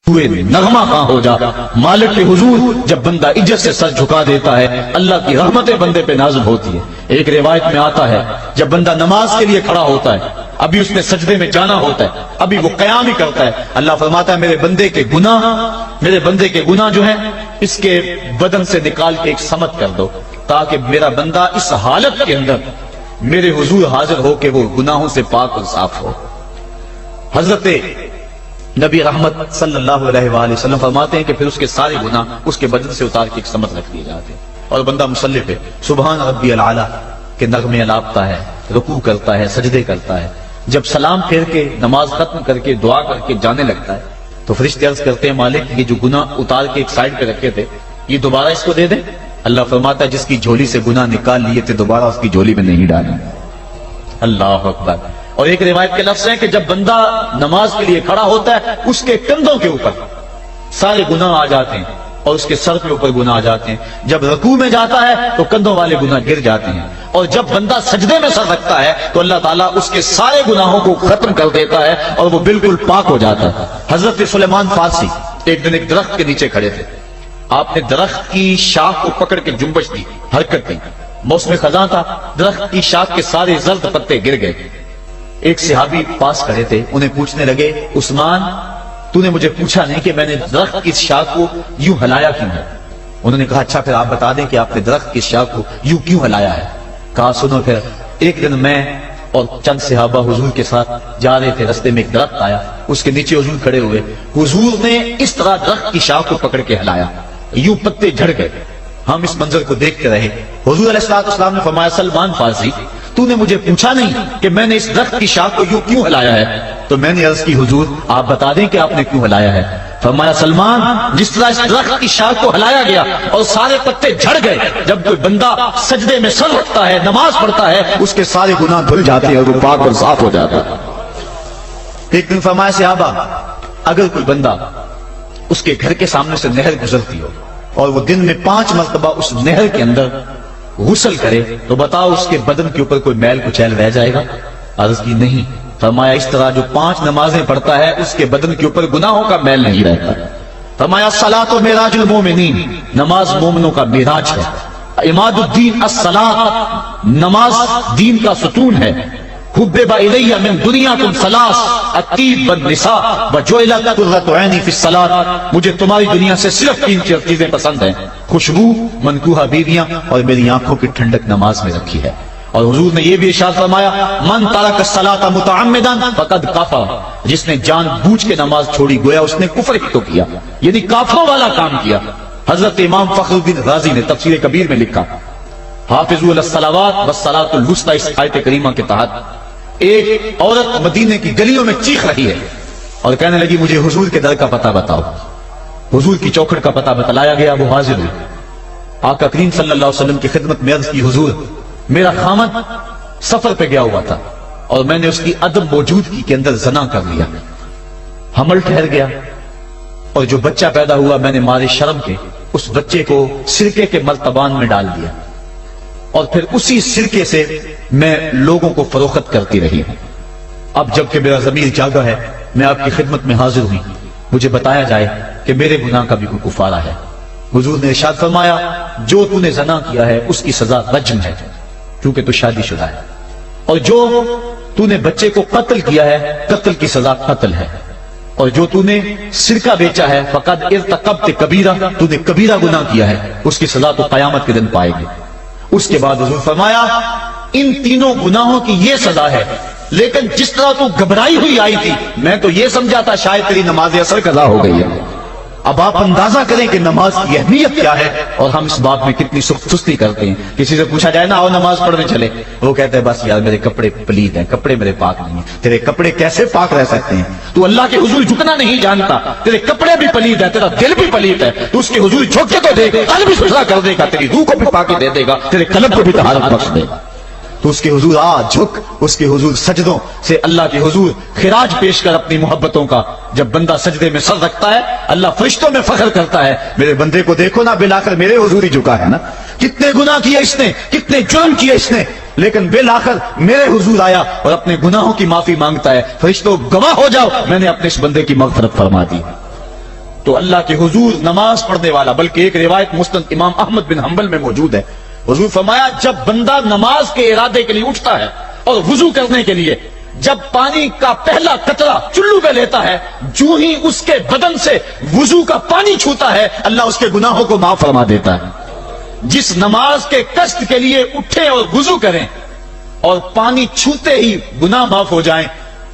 ہوئے نغمہ کہاں ہو جا مالک کے حضور جب بندہ عزت سے سر جھکا دیتا ہے اللہ کی رحمتیں بندے پہ نازل ہوتی ہے۔ ایک روایت میں آتا ہے جب بندہ نماز کے لیے کھڑا ہوتا ہے، ابھی اس نے سجدے میں جانا ہوتا ہے، ابھی وہ قیام ہی کرتا ہے، اللہ فرماتا ہے میرے بندے کے گناہ جو ہیں اس کے بدن سے نکال کے ایک سمت کر دو، تاکہ میرا بندہ اس حالت کے اندر میرے حضور حاضر ہو کہ وہ گناہوں سے پاک اور صاف ہو۔ حضرت نبی رحمت صلی اللہ علیہ وآلہ وسلم فرماتے ہیں کہ پھر اس کے سارے گناہ اس کے بدن سے اتار کے ایک سمت رکھ دیے جاتے ہیں، اور بندہ مصلی پہ سبحان ربی العالی کے نغمے الاپتا ہے، رکوع کرتا ہے، سجدے کرتا ہے۔ جب سلام پھیر کے نماز ختم کر کے دعا کر کے جانے لگتا ہے تو فرشتے عرض کرتے ہیں مالک یہ جو گناہ اتار کے ایک سائڈ پہ رکھے تھے یہ دوبارہ اس کو دے دیں۔ اللہ فرماتا ہے جس کی جھولی سے گناہ نکال لیے تھے دوبارہ اس کی جھولی میں نہیں ڈالیں۔ اللہ اکبر۔ اور ایک روایت کے لفظ ہیں کہ جب بندہ نماز کے لیے کھڑا ہوتا ہے اس کے کندھوں کے اوپر سارے گناہ آ جاتے ہیں اور اس کے سر کے اوپر گناہ آ جاتے ہیں۔ جب رکوع میں جاتا ہے تو کندھوں والے گناہ گر جاتے ہیں، اور جب بندہ سجدے میں سر رکھتا ہے تو اللہ تعالیٰ اس کے سارے گناہوں کو ختم کر دیتا ہے اور وہ بالکل پاک ہو جاتا ہے۔ حضرت سلیمان فارسی ایک دن ایک درخت کے نیچے کھڑے تھے، آپ نے درخت کی شاخ کو پکڑ کے جنبش دی، حرکت دی، موسم خزاں تھا، درخت کی شاخ کے سارے زرد پتے گر گئے۔ ایک صحابی پاس کھڑے تھے، انہیں پوچھنے لگے عثمان تو نے مجھے پوچھا نہیں کہ میں نے درخت کی شاخ کو یوں ہلایا کیوں ہے؟ انہوں نے کہا اچھا پھر آپ بتا دیں کہ آپ نے درخت کی شاخ کو یوں کیوں ہلایا ہے؟ کہا سنو پھر ایک دن میں اور چند صحابہ حضور کے ساتھ جا رہے تھے، رستے میں ایک درخت آیا، اس کے نیچے حضور کھڑے ہوئے، حضور نے اس طرح درخت کی شاخ کو پکڑ کے ہلایا، یوں پتے جھڑ گئے، ہم اس منظر کو دیکھتے رہے۔ حضور علیہ السلام نے فرمایا سلمان فارسی تو نے مجھے پوچھا نہیں کہ میں نے اس درخت کی شاخ کو یوں کیوں ہلایا ہے؟ تو میں نے عرض کی حضور آپ بتا دیں کہ آپ نے کیوں ہلایا ہے؟ فرمایا سلمان جس طرح اس درخت کی شاخ کو ہلایا گیا اور سارے پتے جھڑ گئے، جب کوئی بندہ سجدے میں سر رکھتا ہے نماز پڑھتا ہے اس کے سارے گناہ دھل جاتے ہیں اور وہ پاک اور صاف ہو جاتا ہے۔ ایک دن فرمایا صحابہ اگر کوئی بندہ اس کے گھر کے سامنے سے نہر گزرتی ہو اور وہ دن میں 5 مرتبہ اس نہر کے اندر غسل کرے تو بتاؤ اس کے بدن کے اوپر کوئی میل کچیل رہ جائے گا؟ عرض کی نہیں۔ فرمایا اس طرح جو 5 نمازیں پڑھتا ہے اس کے بدن کے اوپر گناہوں کا میل نہیں رہتا۔ فرمایا الصلاۃ معراج المومنین، نماز مومنوں کا معراج ہے۔ عماد الدین الصلاۃ، نماز دین کا ستون ہے۔ حبب الی من دنیاکم ثلاث الطیب والنساء وجعلت قرۃ عینی فی الصلاۃ، مجھے تمہاری دنیا سے صرف 3 چیزیں پسند ہیں، خوشبو، منکوحہ بیویاں، اور میری آنکھوں کی ٹھنڈک نماز میں رکھی ہے۔ اور حضور نے یہ بھی ارشاد فرمایا من ترک الصلاۃ متعمدا فقد کفر، جس نے جان بوجھ کے نماز چھوڑی گویا اس نے کفر ہی تو کیا، یعنی کافروں والا کام کیا۔ حضرت امام فخر الدین رازی نے تفسیر کبیر میں لکھا حافظوا علی الصلوات والصلاۃ الوسطی، اس آیت کریمہ کے تحت ایک عورت مدینے کی گلیوں میں چیخ رہی ہے اور کہنے لگی مجھے حضور کے در کا پتہ بتاؤ۔ حضور کی چوکھٹ کا پتہ بتلایا گیا، وہ حاضر ہوئی، آقا کریم صلی اللہ علیہ وسلم کی خدمت میں عرض کی حضور میرا خامد سفر پہ گیا ہوا تھا اور میں نے اس کی عدم موجودگی کے اندر زنا کر لیا، حمل ٹھہر گیا، اور جو بچہ پیدا ہوا میں نے مارے شرم کے اس بچے کو سرکے کے مرتبان میں ڈال دیا، اور پھر اسی سرکے سے میں لوگوں کو فروخت کرتی رہی ہوں۔ اب جب کہ میرا ضمیر جاگا ہے میں آپ کی خدمت میں حاضر ہوئی، مجھے بتایا جائے کہ میرے گناہ کا بھی کوئی کفارہ ہے۔ حضور نے ارشاد فرمایا جو تو نے زنا کیا ہے اس کی سزا رجم ہے کیونکہ تو شادی شدہ ہے، اور جو تو نے بچے کو قتل کیا ہے قتل کی سزا قتل ہے، اور جو تو نے سرکہ بیچا ہے فقد ارتکبت کبیرہ، تو نے کبیرہ گناہ کیا ہے، اس کی سزا تو قیامت کے دن پائے گی۔ اس کے بعد حضور فرمایا ان تینوں گناہوں کی یہ سزا ہے، لیکن جس طرح تو گھبرائی ہوئی آئی تھی میں تو یہ سمجھا تھا شاید تیری نماز اثر قضا ہو گئی ہے۔ اب آپ اندازہ کریں کہ نماز کی اہمیت کیا ہے اور ہم اس بات میں کتنی سستی کرتے ہیں۔ کسی سے پوچھا جائے نا آؤ نماز پڑھنے چلے، وہ کہتے ہیں بس یار میرے کپڑے پلید ہیں، کپڑے میرے پاک نہیں ہیں۔ تیرے کپڑے کیسے پاک رہ سکتے ہیں؟ تو اللہ کے حضور جھکنا نہیں جانتا، تیرے کپڑے بھی پلید ہے، تیرا دل بھی پلید ہے، تو اس کے حضور جھک کے تو دیکھ، قلب بھی ستھرا کر دے گا، تیری روح کو بھی پاکی دے دے گا، تیرے قلب کو بھی طہارت بخش دے گا۔ تو اس کے حضور جھک، اس کے حضور سجدوں سے اللہ کے حضور خراج پیش کر اپنی محبتوں کا۔ جب بندہ سجدے میں سر رکھتا ہے اللہ فرشتوں میں فخر کرتا ہے میرے بندے کو دیکھو نا بالآخر میرے حضور ہی جھکا ہے نا، کتنے گناہ کیے اس نے، کتنے جرم کیے اس نے، لیکن بالآخر میرے حضور آیا اور اپنے گناہوں کی معافی مانگتا ہے۔ فرشتوں گواہ ہو جاؤ میں نے اپنے اس بندے کی مغفرت فرما دی۔ تو اللہ کے حضور نماز پڑھنے والا، بلکہ ایک روایت مسند امام احمد بن حنبل میں موجود ہے، حضور فرمایا جب بندہ نماز کے ارادے کے لیے اٹھتا ہے اور وضو کرنے کے لیے جب پانی کا پہلا قطرہ چلو پہ لیتا ہے، جو ہی اس کے بدن سے وضو کا پانی چھوتا ہے اللہ اس کے گناہوں کو معاف فرما دیتا ہے۔ جس نماز کے قصد کے لیے اٹھیں اور وضو کریں اور پانی چھوتے ہی گناہ معاف ہو جائیں،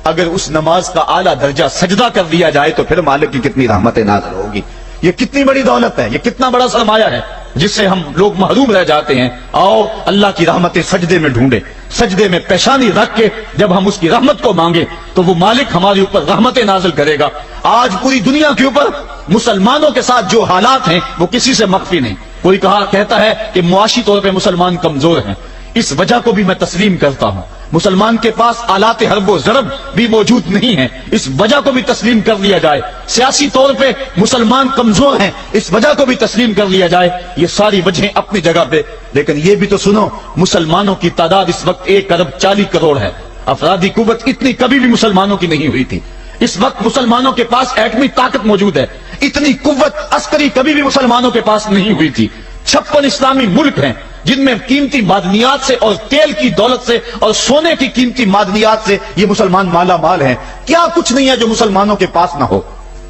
اگر اس نماز کا اعلیٰ درجہ سجدہ کر دیا جائے تو پھر مالک کی کتنی رحمت نازل ہوگی۔ یہ کتنی بڑی دولت ہے، یہ کتنا بڑا سرمایہ ہے جس سے ہم لوگ محروم رہ جاتے ہیں۔ آؤ اللہ کی رحمتیں سجدے میں ڈھونڈے، سجدے میں پیشانی رکھ کے جب ہم اس کی رحمت کو مانگے تو وہ مالک ہمارے اوپر رحمتیں نازل کرے گا۔ آج پوری دنیا کے اوپر مسلمانوں کے ساتھ جو حالات ہیں وہ کسی سے مخفی نہیں۔ کوئی کہتا ہے کہ معاشی طور پہ مسلمان کمزور ہیں، اس وجہ کو بھی میں تسلیم کرتا ہوں۔ مسلمان کے پاس آلات حرب و ضرب بھی موجود نہیں ہیں، اس وجہ کو بھی تسلیم کر لیا جائے۔ سیاسی طور پہ مسلمان کمزور ہیں، اس وجہ کو بھی تسلیم کر لیا جائے۔ یہ ساری وجہیں اپنی جگہ پہ، لیکن یہ بھی تو سنو مسلمانوں کی تعداد اس وقت 1,40,00,000,000 ہے۔ افرادی قوت اتنی کبھی بھی مسلمانوں کی نہیں ہوئی تھی۔ اس وقت مسلمانوں کے پاس ایٹمی طاقت موجود ہے، اتنی قوت عسکری کبھی بھی مسلمانوں کے پاس نہیں ہوئی تھی۔ 56 اسلامی ملک ہیں جن میں قیمتی معدنیات سے اور تیل کی دولت سے اور سونے کی قیمتی معدنیات سے یہ مسلمان مالا مال ہیں۔ کیا کچھ نہیں ہے جو مسلمانوں کے پاس نہ ہو،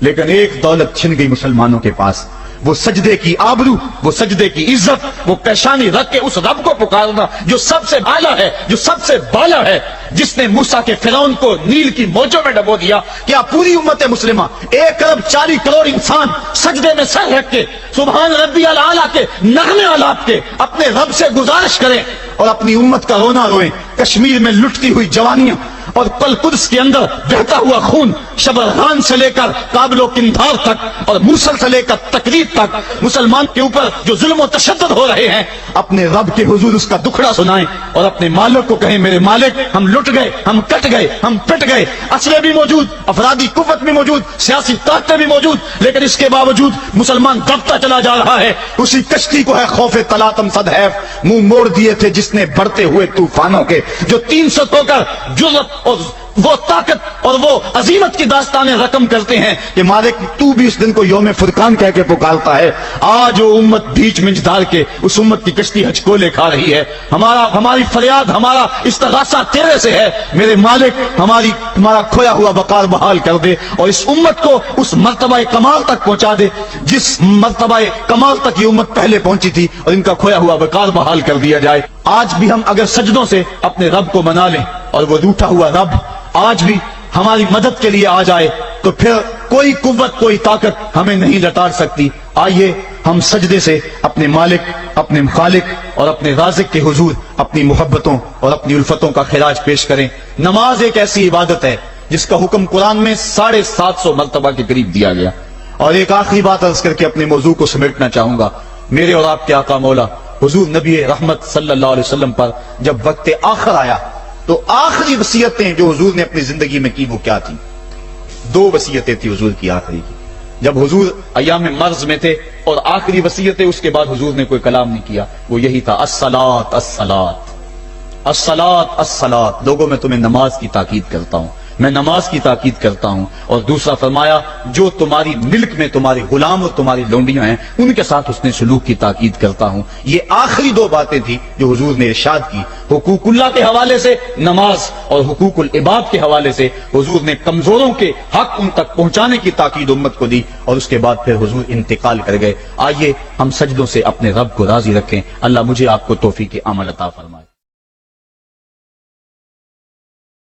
لیکن ایک دولت چھن گئی مسلمانوں کے پاس، وہ سجدے کی آبرو، وہ سجدے کی عزت، وہ پیشانی رکھ کے اس رب کو پکارنا جو سب سے اعلیٰ ہے، جو سب سے بالا ہے، جس نے موسیٰ کے فرعون کو نیل کی موجوں میں ڈبو دیا۔ کیا پوری امت مسلمہ 1,40,00,000,000 انسان سجدے میں سر رکھ کے سبحان ربی الاعلیٰ کے نغمے آلات کے اپنے رب سے گزارش کریں اور اپنی امت کا رونا روئیں؟ کشمیر میں لٹتی ہوئی جوانیاں اور پل قدس کے اندر بہتا ہوا خون، شبرغان سے لے کر کابل و قندھار تک اور موصل سے لے کر تقریب تک مسلمان کے اوپر جو ظلم و تشدد ہو رہے ہیں، اپنے رب کے حضور اس کا دکھڑا سنائیں اور اپنے مالک کو کہیں میرے مالک ہم لٹ گئے، ہم کٹ گئے، ہم پٹ گئے۔ اسلحے بھی موجود، افرادی قوت بھی موجود، سیاسی طاقتیں بھی موجود، لیکن اس کے باوجود مسلمان دبتا چلا جا رہا ہے۔ اسی کشتی کو ہے خوف تلاطم صدحیف منہ موڑ دیے تھے جس نے بڑھتے ہوئے طوفانوں کے، جو 300 ہو کر جرأت اور وہ طاقت اور وہ عظیمت کی داستانیں رقم کرتے ہیں کہ مالک تو بھی اس دن کو یوم فرقان کہہ کے پکارتا ہے۔ آج وہ امت بیچ منج ڈال کے اس امت کی کشتی ہچکولے کھا رہی ہے۔ ہماری فریاد، ہمارا استغاثہ تیرے سے ہے میرے مالک، ہمارا کھویا ہوا وقار بحال کر دے اور اس امت کو اس مرتبہ کمال تک پہنچا دے جس مرتبہ کمال تک یہ امت پہلے پہنچی تھی، اور ان کا کھویا ہوا وقار بحال کر دیا جائے۔ آج بھی ہم اگر سجدوں سے اپنے رب کو منا لیں اور وہ روٹھا ہوا رب آج بھی ہماری مدد کے لیے آ جائے تو پھر کوئی قوت، کوئی طاقت ہمیں نہیں لٹار سکتی۔ آئیے ہم سجدے سے اپنے مالک، اپنے خالق اور اپنے رازق کے حضور اپنی محبتوں اور اپنی الفتوں کا خراج پیش کریں۔ نماز ایک ایسی عبادت ہے جس کا حکم قرآن میں 750 مرتبہ کے قریب دیا گیا۔ اور ایک آخری بات عرض کر کے اپنے موضوع کو سمیٹنا چاہوں گا۔ میرے اور آپ کے آقا مولا حضور نبی رحمت صلی اللہ علیہ وسلم پر جب وقت آخر آیا تو آخری وصیتیں جو حضور نے اپنی زندگی میں کی وہ کیا تھی؟ 2 وصیتیں تھی حضور کی آخری کی، جب حضور ایام مرض میں تھے، اور آخری وصیتیں اس کے بعد حضور نے کوئی کلام نہیں کیا، وہ یہی تھا الصلاۃ الصلاۃ الصلاۃ الصلاۃ۔ لوگوں میں تمہیں نماز کی تاکید کرتا ہوں، میں نماز کی تاکید کرتا ہوں۔ اور دوسرا فرمایا جو تمہاری ملک میں تمہارے غلام اور تمہاری لونڈیاں ہیں ان کے ساتھ حسن سلوک کی تاکید کرتا ہوں۔ یہ آخری 2 باتیں تھی جو حضور نے ارشاد کی۔ حقوق اللہ کے حوالے سے نماز اور حقوق العباد کے حوالے سے حضور نے کمزوروں کے حق ان تک پہنچانے کی تاکید امت کو دی، اور اس کے بعد پھر حضور انتقال کر گئے۔ آئیے ہم سجدوں سے اپنے رب کو راضی رکھیں۔ اللہ مجھے آپ کو توفیق عمل عطا فرمائے۔